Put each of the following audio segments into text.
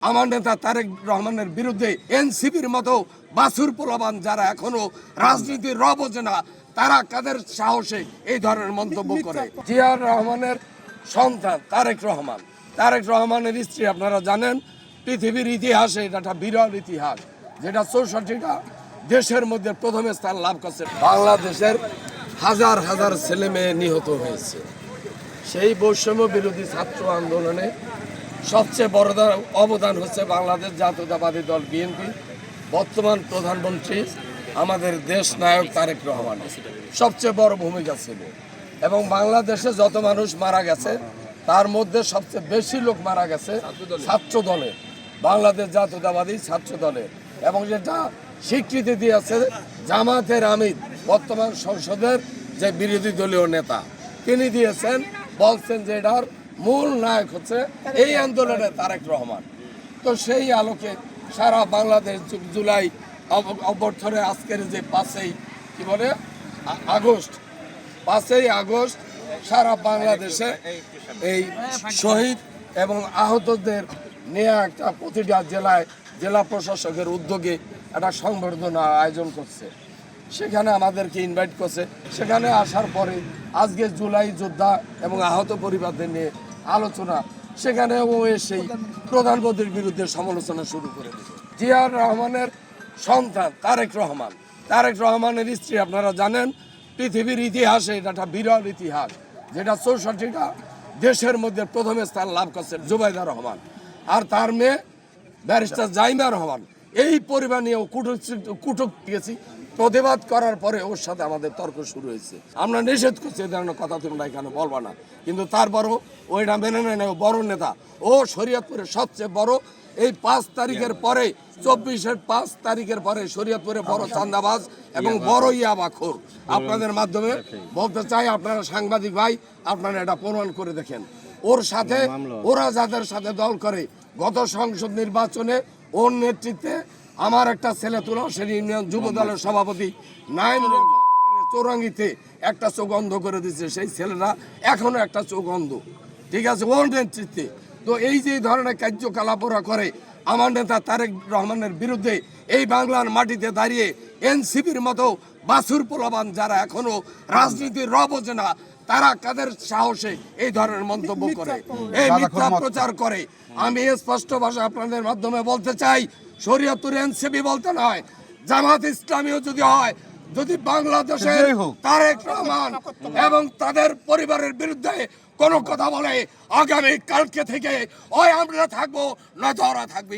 আমার নেতা তারেক রহমানের বিরুদ্ধে এনসিপির মতো বাছুর পোলাবান যারা এখনো রাজনীতির র বোঝে না, তারা কাদের সাহসে এই ধরনের মন্তব্য করে। জিয়াউর রহমানের সন্তান তারেক রহমান, তারেক রহমানের স্ত্রী আপনারা জানেন, পৃথিবীর ইতিহাসে এটা একটা বিরল ইতিহাস, যেটা 64টা দেশের মধ্যে প্রথম স্থান লাভ করছে। বাংলাদেশের হাজার হাজার ছেলে মেয়ে নিহত হয়েছে। সেই বৈষম্য বিরোধী ছাত্র আন্দোলনে সবচেয়ে বড় অবদান হচ্ছে বাংলাদেশ জাতীয়তাবাদী দল বিএনপি, বর্তমান প্রধানমন্ত্রী আমাদের দেশ নায়ক তারেক রহমান সবচেয়ে বড় ভূমিকা ছিল। এবং বাংলাদেশে যত মানুষ মারা গেছে তার মধ্যে সবচেয়ে বেশি লোক মারা গেছে ছাত্র দলের, বাংলাদেশ জাতীয়তাবাদী ছাত্র দলের। এবং যেটা স্বীকৃতি দিয়েছে জামাতের আমির, বর্তমান সংসদের যে বিরোধী দলীয় নেতা, তিনি দিয়েছেন, বলছেন যে এটার মূল নায়ক হচ্ছে এই আন্দোলনে তারেক রহমান। তো সেই আলোকে সারা বাংলাদেশ জুলাই অভ্যর্থনে আজকের যে 5ই আগস্ট সারা বাংলাদেশে এই শহীদ এবং আহতদের নিয়ে একটা প্রতিটা জেলায় জেলা প্রশাসকের উদ্যোগে একটা সংবর্ধনা আয়োজন করছে। সেখানে আমাদেরকে ইনভাইট করছে। সেখানে আসার পরে আজকে জুলাই যোদ্ধা এবং আহত পরিবারদের নিয়ে আলোচনা, সেখানে ও এসেই প্রধানমন্ত্রীর বিরুদ্ধে সমালোচনা শুরু করে দিল। জিয়াউর রহমানের সন্তান তারেক রহমানের স্ত্রী আপনারা জানেন, পৃথিবীর ইতিহাসে এটা একটা বিরল ইতিহাস, যেটা 64টা দেশের মধ্যে প্রথম স্থান লাভ করছে জুবাইদা রহমান, আর তার মেয়ে ব্যারিস্টার জাইমা রহমান। এই পরিবার নিয়েও কুটুক্তি গেছি। প্রতিবাদ করার পরে ওর সাথে আমাদের তর্ক শুরু হয়েছে। আমরা নিষেধ করছি এই ধরনের কথা তোমরা এখানে বলবা না, কিন্তু তারপরও ওইটা মেনে নেয় না। বড় নেতা, ও শরীয়তপুরের সবচেয়ে বড়। এই 5 তারিখের পরে, 24-এর 5 তারিখের পরে শরীয়তপুরে বড় চাঁদাবাজ এবং বড় ইয়াবাখোর। আপনাদের মাধ্যমে বলতে চাই, আপনারা সাংবাদিক ভাই, আপনারা এটা প্রমাণ করে দেখেন। ওর সাথে ওরা যাদের সাথে দল করে, গত সংসদ নির্বাচনে ওর নেতৃত্বে আমার একটা ছেলে তুলসী ইউনিয়ন যুব দলের সভাপতি নাইম চৌরাঙ্গিতে একটা চোখ অন্ধ করে দিচ্ছে। সেই ছেলেরা এখনো একটা চোখ অন্ধ, ঠিক আছে, ওর নেতৃত্বে। তো এই যে ধরনের কার্যকলাপ ওরা করে, আমার নেতা তারেক রহমানের বিরুদ্ধে এই বাংলার মাটিতে দাঁড়িয়ে এনসিপির মতো বাছুর পোলাবান যারা এখনো রাজনীতির র বোঝে না, তারা কাদের সাহসে এই ধরনের মন্তব্য করে, এই মিথ্যা প্রচার করে। আমি স্পষ্ট ভাষা আপনাদের মাধ্যমে বলতে চাই, শরীয়তপুর এনসিপি বলতে নয়, জামাত ইসলামীও যদি হয়, যদি বাংলাদেশের তারেক রহমান এবং তাদের পরিবারের বিরুদ্ধে কোনো কথা বলে, আগামী কালকে থেকে হয় আমরা থাকবো, নয়তো ওরা থাকবে।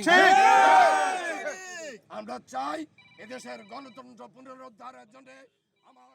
আমরা চাই এদেশের গণতন্ত্র পুনরুদ্ধারের জন্য আমার